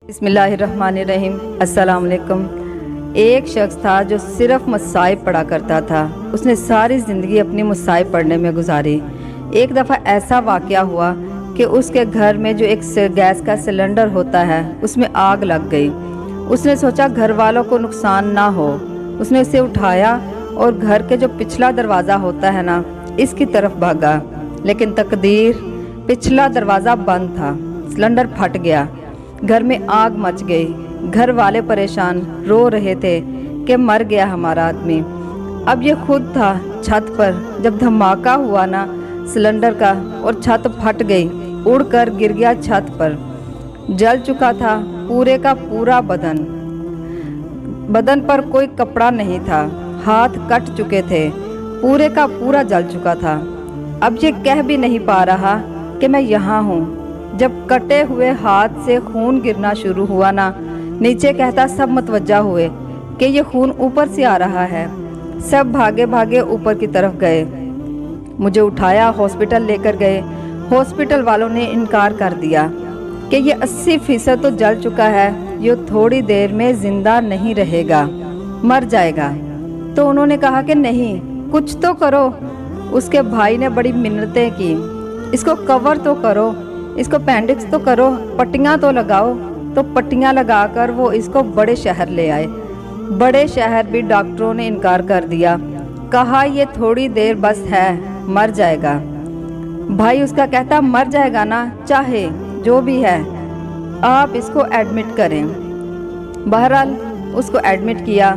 बिस्मिल्लाहिर्रहमानिर्रहीम। अस्सलाम वालेकुम। एक शख्स था जो सिर्फ मसाइब पढ़ा करता था। उसने सारी ज़िंदगी अपनी मसाइब पढ़ने में गुजारी। एक दफ़ा ऐसा वाक़या हुआ कि उसके घर में जो एक गैस का सिलेंडर होता है उसमें आग लग गई। उसने सोचा घर वालों को नुकसान ना हो। उसने इसे उठाया और घर के जो पिछला दरवाज़ा होता है ना, इसकी तरफ भागा, लेकिन तकदीर पिछला दरवाज़ा बंद था। सिलेंडर फट गया, घर में आग मच गई। घर वाले परेशान रो रहे थे कि मर गया हमारा आदमी। अब ये खुद था छत पर। जब धमाका हुआ ना सिलेंडर का और छत फट गई, उड़कर गिर गया छत पर। जल चुका था पूरे का पूरा बदन। बदन पर कोई कपड़ा नहीं था, हाथ कट चुके थे, पूरे का पूरा जल चुका था। अब ये कह भी नहीं पा रहा कि मैं यहाँ हूँ। जब कटे हुए हाथ से खून गिरना शुरू हुआ ना, नीचे कहता सब मतवज्जा हुए कि ये खून ऊपर से आ रहा है। सब भागे भागे ऊपर की तरफ गए। मुझे उठाया, हॉस्पिटल लेकर गए। हॉस्पिटल वालों ने इनकार कर दिया कि ये 80% तो जल चुका है, ये थोड़ी देर में ज़िंदा नहीं रहेगा, मर जाएगा। तो उन्होंने कहा कि नहीं, कुछ तो करो। उसके भाई ने बड़ी मिन्नतें की, इसको कवर तो करो, इसको अपेंडिक्स तो करो, पट्टियाँ तो लगाओ। तो पट्टियाँ लगाकर वो इसको बड़े शहर ले आए। बड़े शहर भी डॉक्टरों ने इनकार कर दिया, कहा ये थोड़ी देर बस है, मर जाएगा। भाई उसका कहता मर जाएगा ना, चाहे जो भी है, आप इसको एडमिट करें। बहरहाल उसको एडमिट किया,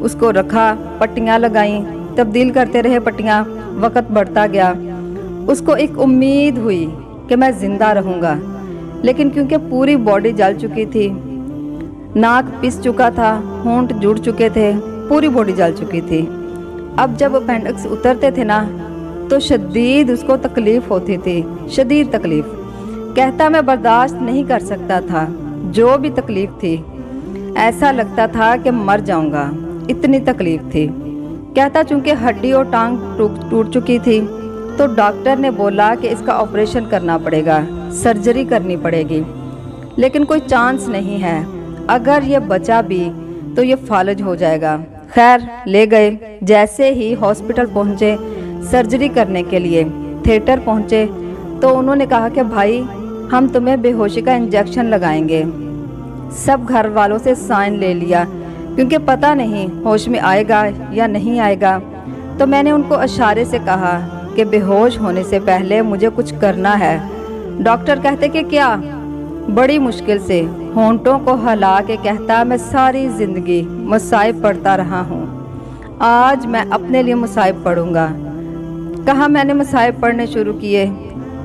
उसको रखा, पट्टियाँ लगाईं, तब्दील करते रहे पट्टियाँ। वक्त बढ़ता गया। उसको एक उम्मीद हुई कि मैं ज़िंदा रहूँगा, लेकिन क्योंकि पूरी बॉडी जल चुकी थी, नाक पिस चुका था, होंठ जुड़ चुके थे, पूरी बॉडी जल चुकी थी। अब जब अपेंडिक्स उतरते थे ना, तो शदीद उसको तकलीफ़ होती थी, शदीद तकलीफ़। कहता मैं बर्दाश्त नहीं कर सकता था, जो भी तकलीफ़ थी। ऐसा लगता था कि मर जाऊँगा, इतनी तकलीफ़ थी। कहता चूँकि हड्डी और टांग टूट चुकी थी, तो डॉक्टर ने बोला कि इसका ऑपरेशन करना पड़ेगा, सर्जरी करनी पड़ेगी, लेकिन कोई चांस नहीं है। अगर ये बचा भी तो ये फालज हो जाएगा। खैर ले गए। जैसे ही हॉस्पिटल पहुँचे सर्जरी करने के लिए, थिएटर पहुँचे, तो उन्होंने कहा कि भाई हम तुम्हें बेहोशी का इंजेक्शन लगाएंगे। सब घर वालों से साइन ले लिया, क्योंकि पता नहीं होश में आएगा या नहीं आएगा। तो मैंने उनको इशारे से कहा कि बेहोश होने से पहले मुझे कुछ करना है। डॉक्टर कहते कि क्या? बड़ी मुश्किल से होंठों को हिला के कहता मैं सारी ज़िंदगी मसाइब पढ़ता रहा हूँ, आज मैं अपने लिए मसाइब पढ़ूँगा। कहा मैंने मसाइब पढ़ने शुरू किए।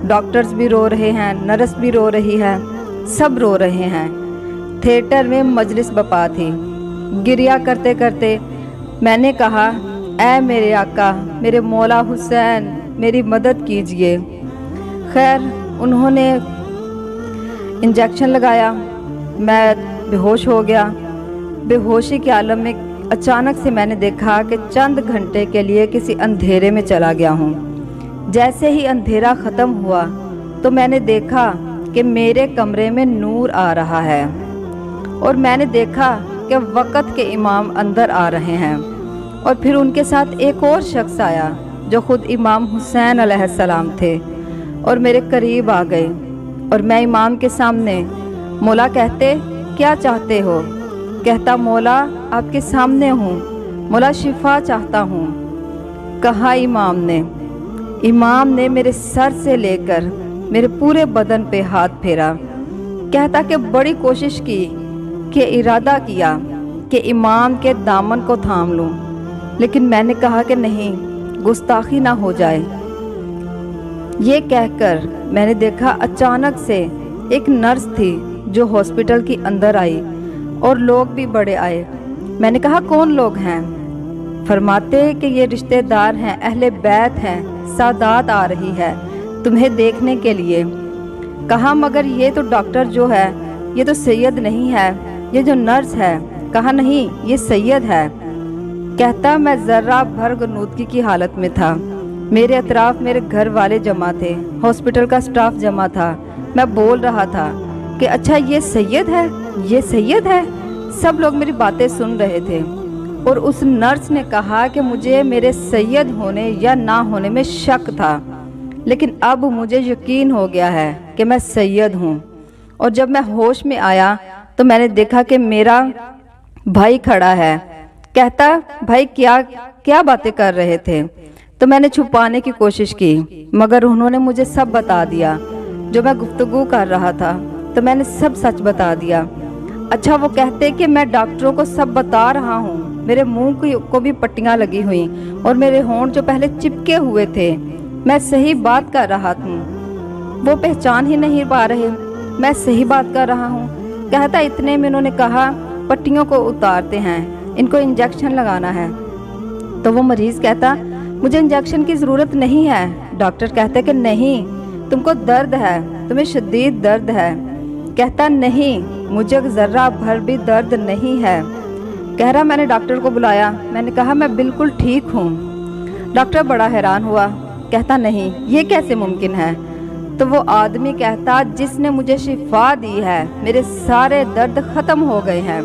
डॉक्टर्स भी रो रहे हैं, नर्स भी रो रही है, सब रो रहे हैं। थिएटर में मजलिस बपा थी। गिरिया करते करते मैंने कहा ऐ मेरे आका, मेरे मौला हुसैन, मेरी मदद कीजिए। खैर उन्होंने इंजेक्शन लगाया, मैं बेहोश हो गया। बेहोशी के आलम में अचानक से मैंने देखा कि चंद घंटे के लिए किसी अंधेरे में चला गया हूँ। जैसे ही अंधेरा ख़त्म हुआ तो मैंने देखा कि मेरे कमरे में नूर आ रहा है, और मैंने देखा कि वक़्त के इमाम अंदर आ रहे हैं। और फिर उनके साथ एक और शख्स आया जो ख़ुद इमाम हुसैन अलैहिस्सलाम थे, और मेरे करीब आ गए। और मैं इमाम के सामने, मौला कहते क्या चाहते हो? कहता मौला आपके सामने हूँ, मौला शिफा चाहता हूँ। कहा इमाम ने मेरे सर से लेकर मेरे पूरे बदन पे हाथ फेरा। कहता कि बड़ी कोशिश की कि इरादा किया कि इमाम के दामन को थाम लूँ, लेकिन मैंने कहा कि नहीं, गुस्ताखी ना हो जाए। ये कहकर मैंने देखा अचानक से एक नर्स थी जो हॉस्पिटल की अंदर आई, और लोग भी बड़े आए। मैंने कहा कौन लोग हैं? फरमाते कि ये रिश्तेदार हैं, अहले बैत हैं, सादात आ रही है तुम्हें देखने के लिए। कहा मगर ये तो डॉक्टर जो है, ये तो सैयद नहीं है, ये जो नर्स है। कहा नहीं, ये सैयद है। कहता मैं ज़र्रा भर गनूदगी की हालत में था। मेरे अतराफ मेरे घर वाले जमा थे, हॉस्पिटल का स्टाफ जमा था। मैं बोल रहा था کہ اچھا یہ سید ہے، یہ سید ہے۔ سب لوگ میری باتیں سن رہے تھے اور اس نرس نے کہا کہ مجھے میرے سید ہونے یا نہ ہونے میں شک تھا، لیکن اب مجھے یقین ہو گیا ہے کہ میں سید ہوں۔ اور جب میں ہوش میں آیا تو میں نے دیکھا کہ میرا بھائی کھڑا ہے۔ کہتا بھائی کیا باتیں کر رہے تھے؟ تو میں نے چھپانے کی کوشش کی، مگر انہوں نے مجھے سب بتا دیا۔ جو میں گفتگو کر رہا تھا تو میں نے سب سچ بتا دیا۔ اچھا وہ کہتے کہ میں ڈاکٹروں کو سب بتا رہا ہوں، میرے منہ کو بھی پٹیاں لگی ہوئی اور میرے ہونٹ جو پہلے چپکے ہوئے تھے، میں صحیح بات کر رہا ہوں، وہ پہچان ہی نہیں پا رہے میں صحیح بات کر رہا ہوں۔ کہتا اتنے میں انہوں نے کہا پٹیوں کو اتارتے ہیں، ان کو انجیکشن لگانا ہے۔ تو وہ مریض کہتا مجھے انجیکشن کی ضرورت نہیں ہے۔ ڈاکٹر کہتے کہ نہیں، تم کو درد ہے، تمہیں شدید درد ہے۔ کہتا نہیں، مجھے ذرہ بھر بھی درد نہیں ہے۔ کہہ رہا میں نے ڈاکٹر کو بلایا، میں نے کہا میں بالکل ٹھیک ہوں۔ ڈاکٹر بڑا حیران ہوا، کہتا نہیں یہ کیسے ممکن ہے؟ تو وہ آدمی کہتا جس نے مجھے شفا دی ہے، میرے سارے درد ختم ہو گئے ہیں۔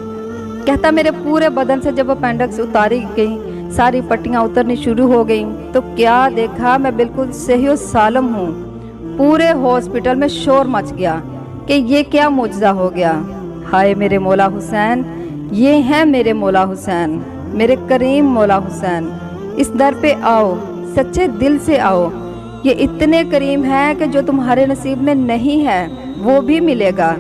کہتا میرے پورے بدن سے جب اپینڈکس اتاری گئی، ساری پٹیاں اترنی شروع ہو گئیں تو کیا دیکھا میں بالکل صحیح و سالم ہوں۔ پورے ہاسپٹل میں شور مچ گیا کہ یہ کیا معجزہ ہو گیا۔ ہائے میرے مولا حسین، یہ ہیں میرے مولا حسین، میرے کریم مولا حسین۔ اس در پہ آؤ، سچے دل سے آؤ، یہ اتنے کریم ہیں کہ جو تمہارے نصیب میں نہیں ہے وہ بھی ملے گا۔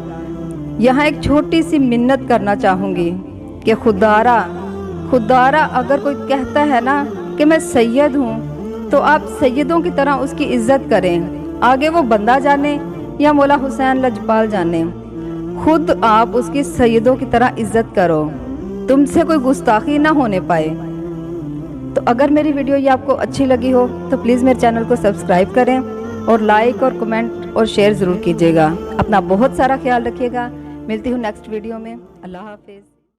یہاں ایک چھوٹی سی منت کرنا چاہوں گی کہ خدارا اگر کوئی کہتا ہے نا کہ میں سید ہوں تو آپ سیدوں کی طرح اس کی عزت کریں، آگے وہ بندہ جانے یا مولا حسین لجپال جانے، خود آپ اس کی سیدوں کی طرح عزت کرو، تم سے کوئی گستاخی نہ ہونے پائے۔ تو اگر میری ویڈیو یہ آپ کو اچھی لگی ہو تو پلیز میرے چینل کو سبسکرائب کریں اور لائک اور کمنٹ اور شیئر ضرور کیجیے گا۔ اپنا بہت سارا خیال رکھیے گا۔ ملتی ہوں نیکسٹ ویڈیو میں۔ اللہ حافظ۔